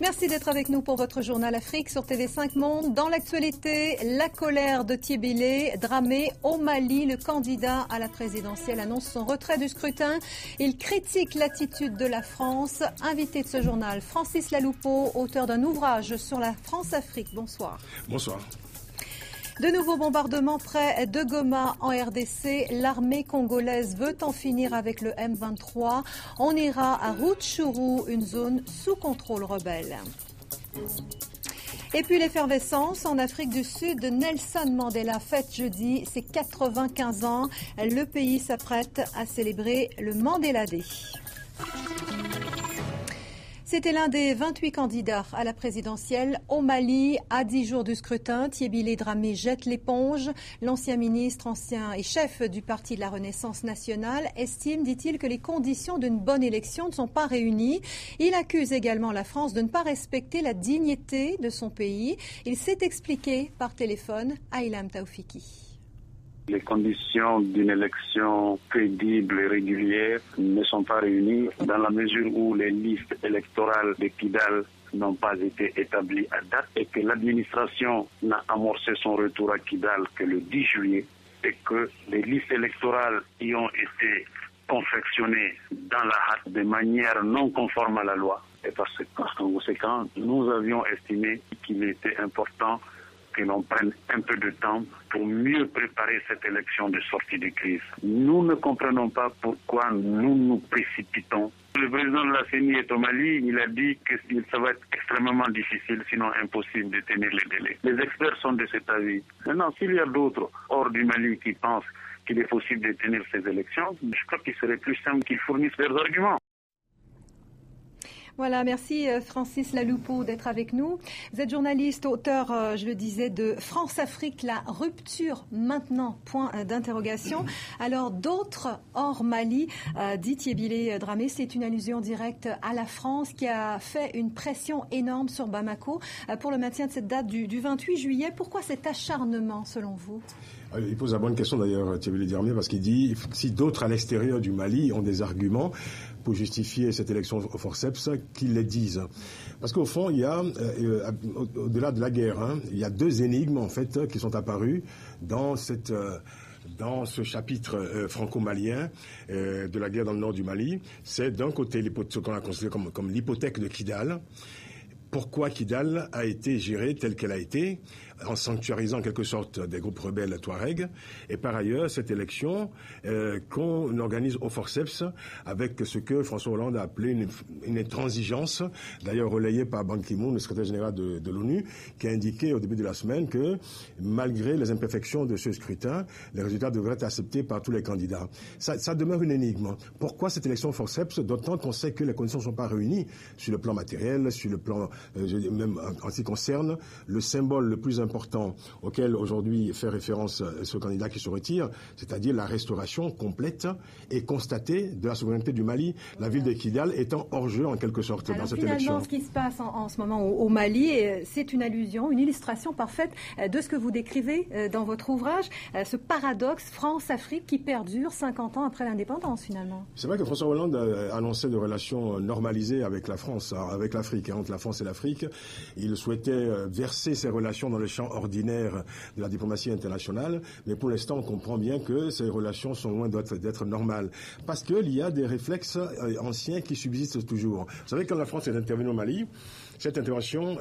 Merci d'être avec nous pour votre journal Afrique sur TV5 Monde. Dans l'actualité, la colère de Thiebilé Dramé au Mali. Le candidat à la présidentielle annonce son retrait du scrutin. Il critique l'attitude de la France. Invité de ce journal, Francis Laloupeau, auteur d'un ouvrage sur la France-Afrique. Bonsoir. Bonsoir. De nouveaux bombardements près de Goma en RDC. L'armée congolaise veut en finir avec le M23. On ira à Rutshuru, une zone sous contrôle rebelle. Et puis l'effervescence en Afrique du Sud. Nelson Mandela fête jeudi ses 95 ans. Le pays s'apprête à célébrer le Mandela Day. C'était l'un des 28 candidats à la présidentielle au Mali. À 10 jours du scrutin, Thiebilé Dramé jette l'éponge. L'ancien ministre, ancien et chef du Parti de la Renaissance nationale, estime, dit-il, que les conditions d'une bonne élection ne sont pas réunies. Il accuse également la France de ne pas respecter la dignité de son pays. Il s'est expliqué par téléphone à Ilham Taoufiki. Les conditions d'une élection crédible et régulière ne sont pas réunies dans la mesure où les listes électorales de Kidal n'ont pas été établies à date et que l'administration n'a amorcé son retour à Kidal que le 10 juillet et que les listes électorales y ont été confectionnées dans la hâte de manière non conforme à la loi. Et par conséquent, nous avions estimé qu'il était important que l'on prenne un peu de temps pour mieux préparer cette élection de sortie de crise. Nous ne comprenons pas pourquoi nous nous précipitons. Le président de la CENI est au Mali, il a dit que ça va être extrêmement difficile, sinon impossible de tenir les délais. Les experts sont de cet avis. Maintenant, s'il y a d'autres hors du Mali qui pensent qu'il est possible de tenir ces élections, je crois qu'il serait plus simple qu'ils fournissent leurs arguments. Voilà, merci Francis Laloupeau d'être avec nous. Vous êtes journaliste, auteur, je le disais, de France-Afrique, la rupture maintenant, point d'interrogation. Alors d'autres hors Mali, dit Thiebilé Dramé, c'est une allusion directe à la France qui a fait une pression énorme sur Bamako pour le maintien de cette date du 28 juillet. Pourquoi cet acharnement selon vous ? Il pose la bonne question d'ailleurs, Thiebilé Dramé, parce qu'il dit si d'autres à l'extérieur du Mali ont des arguments pour justifier cette élection au forceps, qu'ils les disent. Parce qu'au fond, il y a, au-delà de la guerre, il y a deux énigmes en fait qui sont apparues dans ce chapitre franco-malien de la guerre dans le nord du Mali. C'est d'un côté ce qu'on a considéré comme l'hypothèque de Kidal. Pourquoi Kidal a été gérée telle qu'elle a été, en sanctuarisant en quelque sorte des groupes rebelles Touareg, et par ailleurs cette élection qu'on organise au forceps avec ce que François Hollande a appelé une intransigeance, d'ailleurs relayée par Ban Ki-moon, le secrétaire général de l'ONU, qui a indiqué au début de la semaine que malgré les imperfections de ce scrutin, les résultats devraient être acceptés par tous les candidats. Ça demeure une énigme. Pourquoi cette élection au forceps, d'autant qu'on sait que les conditions ne sont pas réunies sur le plan matériel, sur le plan même en ce qui concerne le symbole le plus important auquel aujourd'hui fait référence ce candidat qui se retire, c'est-à-dire la restauration complète et constatée de la souveraineté du Mali, la ville de Kidal étant hors jeu en quelque sorte. Alors, dans cette finalement, élection. Ce qui se passe en ce moment au Mali, c'est une allusion, une illustration parfaite de ce que vous décrivez dans votre ouvrage, ce paradoxe France-Afrique qui perdure 50 ans après l'indépendance finalement. C'est vrai que François Hollande a annoncé de relations normalisées avec la France, avec l'Afrique, entre la France et l'Afrique. Il souhaitait verser ces relations dans le champ ordinaire de la diplomatie internationale, mais pour l'instant, on comprend bien que ces relations sont loin d'être normales, parce qu'il y a des réflexes anciens qui subsistent toujours. Vous savez, quand la France est intervenue au Mali, cette intervention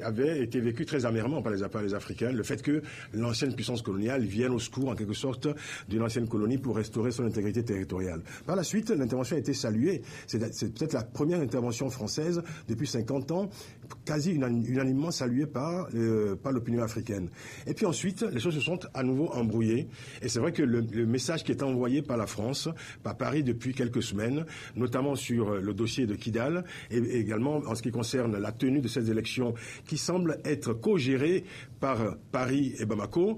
avait été vécue très amèrement par les Africains, le fait que l'ancienne puissance coloniale vienne au secours, en quelque sorte, d'une ancienne colonie pour restaurer son intégrité territoriale. Par la suite, l'intervention a été saluée. C'est peut-être la première intervention française depuis 50 ans, quasi unanimement saluée par l'opinion africaine. Et puis ensuite, les choses se sont à nouveau embrouillées. Et c'est vrai que le message qui est envoyé par la France, par Paris depuis quelques semaines, notamment sur le dossier de Kidal, et également en ce qui concerne la tenue de ces élections qui semblent être co-gérées par Paris et Bamako,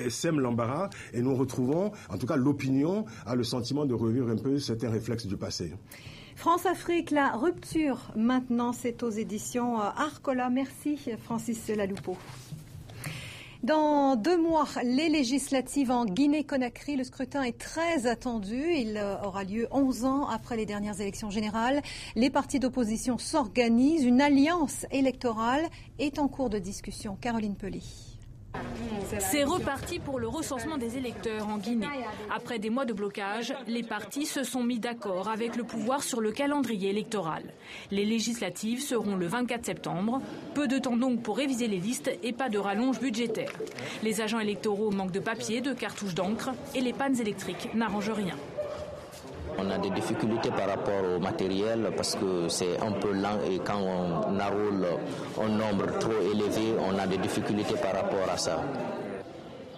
sème l'embarras, et nous retrouvons, en tout cas l'opinion, a le sentiment de revivre un peu certains réflexes du passé. France-Afrique, la rupture, maintenant, c'est aux éditions Arcola. Merci Francis Laloupeau. Dans 2 mois, les législatives en Guinée-Conakry, le scrutin est très attendu. Il aura lieu 11 ans après les dernières élections générales. Les partis d'opposition s'organisent. Une alliance électorale est en cours de discussion. Caroline Pelly. C'est reparti pour le recensement des électeurs en Guinée. Après des mois de blocage, les partis se sont mis d'accord avec le pouvoir sur le calendrier électoral. Les législatives seront le 24 septembre. Peu de temps donc pour réviser les listes et pas de rallonge budgétaire. Les agents électoraux manquent de papier, de cartouches d'encre et les pannes électriques n'arrangent rien. On a des difficultés par rapport au matériel parce que c'est un peu lent et quand on enrôle un nombre trop élevé, on a des difficultés par rapport à ça.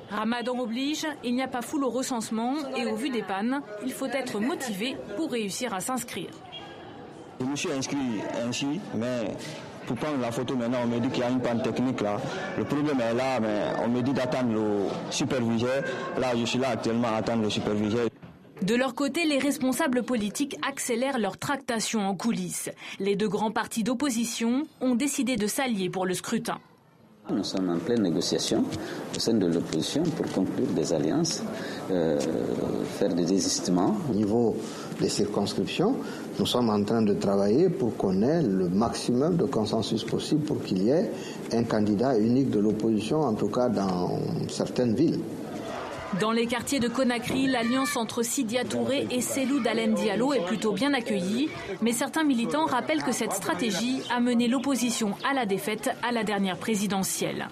Ramadan oblige, il n'y a pas foule au recensement et au vu des pannes, il faut être motivé pour réussir à s'inscrire. Je me suis inscrit ainsi, mais pour prendre la photo maintenant, on me dit qu'il y a une panne technique là. Le problème est là, mais on me dit d'attendre le superviseur. Là, je suis là actuellement à attendre le superviseur. De leur côté, les responsables politiques accélèrent leurs tractations en coulisses. Les 2 grands partis d'opposition ont décidé de s'allier pour le scrutin. Nous sommes en pleine négociation au sein de l'opposition pour conclure des alliances, faire des désistements. Au niveau des circonscriptions, nous sommes en train de travailler pour qu'on ait le maximum de consensus possible pour qu'il y ait un candidat unique de l'opposition, en tout cas dans certaines villes. Dans les quartiers de Conakry, l'alliance entre Sidia Touré et Cellou Dalein Diallo est plutôt bien accueillie. Mais certains militants rappellent que cette stratégie a mené l'opposition à la défaite à la dernière présidentielle.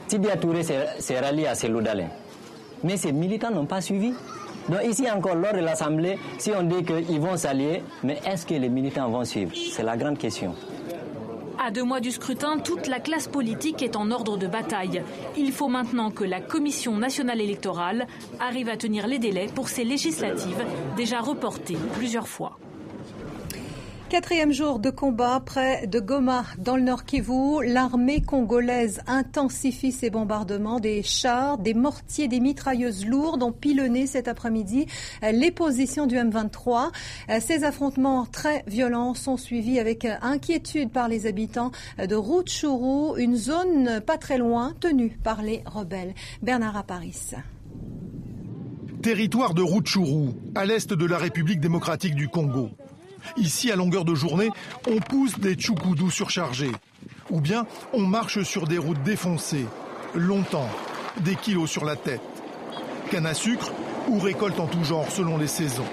Sidia Touré s'est rallié à Cellou Dalein. Mais ces militants n'ont pas suivi. Donc ici encore, lors de l'Assemblée, si on dit qu'ils vont s'allier, mais est-ce que les militants vont suivre? C'est la grande question. À 2 mois du scrutin, toute la classe politique est en ordre de bataille. Il faut maintenant que la Commission nationale électorale arrive à tenir les délais pour ces législatives déjà reportées plusieurs fois. 4e jour de combat près de Goma, dans le Nord Kivu. L'armée congolaise intensifie ses bombardements. Des chars, des mortiers, des mitrailleuses lourdes ont pilonné cet après-midi les positions du M23. Ces affrontements très violents sont suivis avec inquiétude par les habitants de Rutshuru, une zone pas très loin tenue par les rebelles. Bernard Aparis. Territoire de Rutshuru, à l'est de la République démocratique du Congo. Ici, à longueur de journée, on pousse des tchoukoudous surchargés. Ou bien, on marche sur des routes défoncées, longtemps, des kilos sur la tête. Canne à sucre ou récolte en tout genre selon les saisons.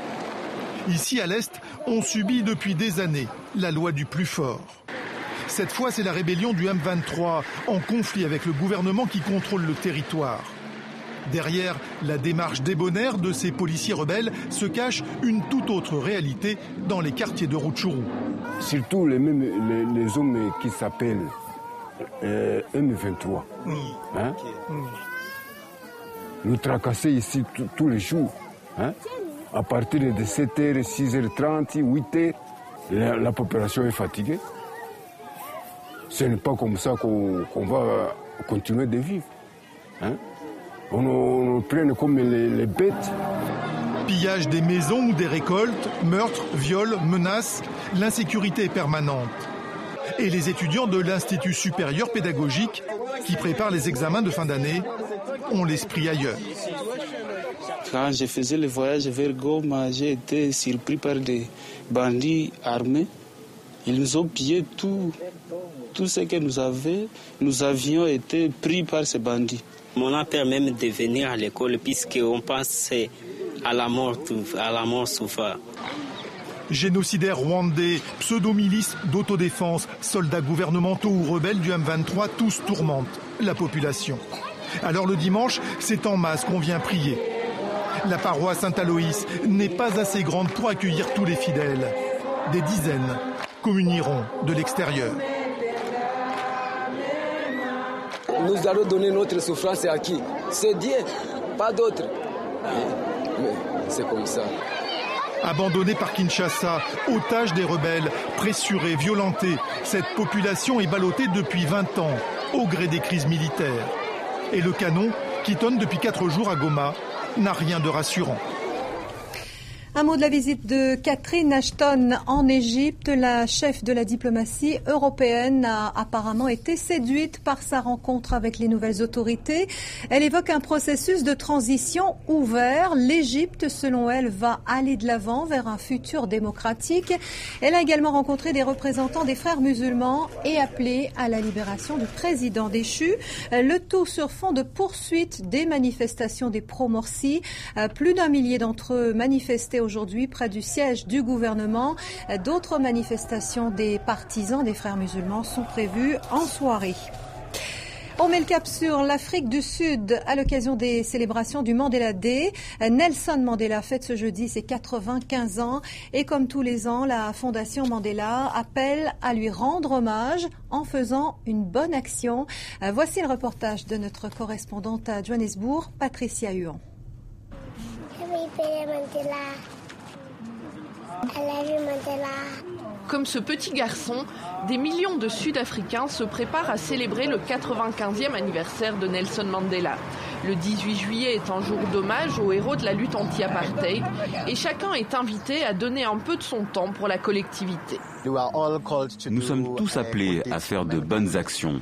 Ici, à l'Est, on subit depuis des années la loi du plus fort. Cette fois, c'est la rébellion du M23 en conflit avec le gouvernement qui contrôle le territoire. Derrière la démarche débonnaire de ces policiers rebelles se cache une toute autre réalité dans les quartiers de Rutshuru. Surtout les hommes qui s'appellent M23. Hein? Nous tracasser ici tous les jours. Hein? À partir de 7h, 6h30, 8h, la population est fatiguée. Ce n'est pas comme ça qu'on va continuer de vivre. Hein? On nous prenne comme les bêtes. Pillage des maisons ou des récoltes, meurtres, viols, menaces, l'insécurité est permanente. Et les étudiants de l'Institut supérieur pédagogique, qui préparent les examens de fin d'année, ont l'esprit ailleurs. Quand je faisais le voyage vers Goma, j'ai été surpris par des bandits armés. Ils nous ont pillé tout ce que nous avions été pris par ces bandits. On a peur même de venir à l'école puisqu'on pense à la mort souvent. Génocidaires rwandais, pseudo-milices d'autodéfense, soldats gouvernementaux ou rebelles du M23, tous tourmentent la population. Alors le dimanche, c'est en masse qu'on vient prier. La paroisse Saint-Aloïs n'est pas assez grande pour accueillir tous les fidèles. Des dizaines communieront de l'extérieur. Nous allons donner notre souffrance à qui? C'est Dieu, pas d'autre. Mais c'est comme ça. Abandonnée par Kinshasa, otage des rebelles, pressurée, violentée, cette population est ballottée depuis 20 ans, au gré des crises militaires. Et le canon, qui tonne depuis 4 jours à Goma, n'a rien de rassurant. Un mot de la visite de Catherine Ashton en Égypte. La chef de la diplomatie européenne a apparemment été séduite par sa rencontre avec les nouvelles autorités. Elle évoque un processus de transition ouvert. L'Égypte, selon elle, va aller de l'avant vers un futur démocratique. Elle a également rencontré des représentants des frères musulmans et appelé à la libération du président déchu. Le tout sur fond de poursuite des manifestations des pro-Morsi. Plus d'1 millier d'entre eux manifestaient aujourd'hui près du siège du gouvernement. D'autres manifestations des partisans des frères musulmans sont prévues en soirée. On met le cap sur l'Afrique du Sud à l'occasion des célébrations du Mandela Day. Nelson Mandela fête ce jeudi ses 95 ans et comme tous les ans, la Fondation Mandela appelle à lui rendre hommage en faisant une bonne action. Voici le reportage de notre correspondante à Johannesburg, Patricia Huon. Comme ce petit garçon, des millions de Sud-Africains se préparent à célébrer le 95e anniversaire de Nelson Mandela. Le 18 juillet est un jour d'hommage aux héros de la lutte anti-apartheid et chacun est invité à donner un peu de son temps pour la collectivité. Nous sommes tous appelés à faire de bonnes actions.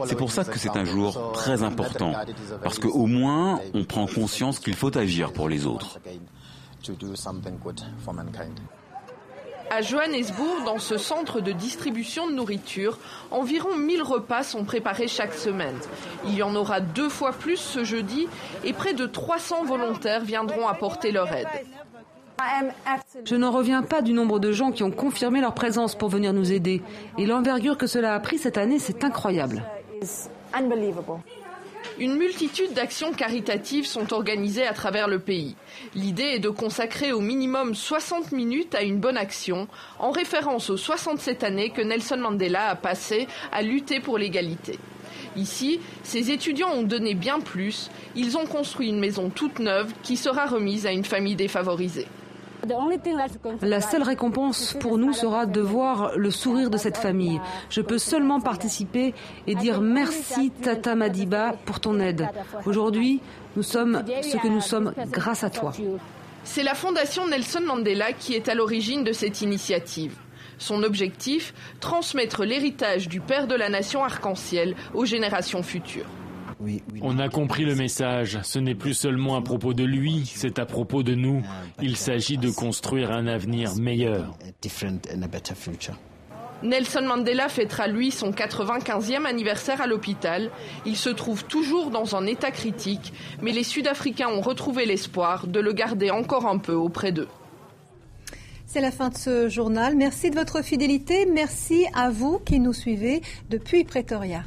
C'est pour ça que c'est un jour très important, parce qu'au moins on prend conscience qu'il faut agir pour les autres. À Johannesburg, dans ce centre de distribution de nourriture, environ 1000 repas sont préparés chaque semaine. Il y en aura 2 fois plus ce jeudi et près de 300 volontaires viendront apporter leur aide. Je n'en reviens pas du nombre de gens qui ont confirmé leur présence pour venir nous aider. Et l'envergure que cela a pris cette année, c'est incroyable. Une multitude d'actions caritatives sont organisées à travers le pays. L'idée est de consacrer au minimum 60 minutes à une bonne action, en référence aux 67 années que Nelson Mandela a passées à lutter pour l'égalité. Ici, ces étudiants ont donné bien plus. Ils ont construit une maison toute neuve qui sera remise à une famille défavorisée. La seule récompense pour nous sera de voir le sourire de cette famille. Je peux seulement participer et dire merci Tata Madiba pour ton aide. Aujourd'hui, nous sommes ce que nous sommes grâce à toi. C'est la Fondation Nelson Mandela qui est à l'origine de cette initiative. Son objectif, transmettre l'héritage du père de la nation arc-en-ciel aux générations futures. On a compris le message. Ce n'est plus seulement à propos de lui, c'est à propos de nous. Il s'agit de construire un avenir meilleur. Nelson Mandela fêtera lui son 95e anniversaire à l'hôpital. Il se trouve toujours dans un état critique, mais les Sud-Africains ont retrouvé l'espoir de le garder encore un peu auprès d'eux. C'est la fin de ce journal. Merci de votre fidélité. Merci à vous qui nous suivez depuis Pretoria.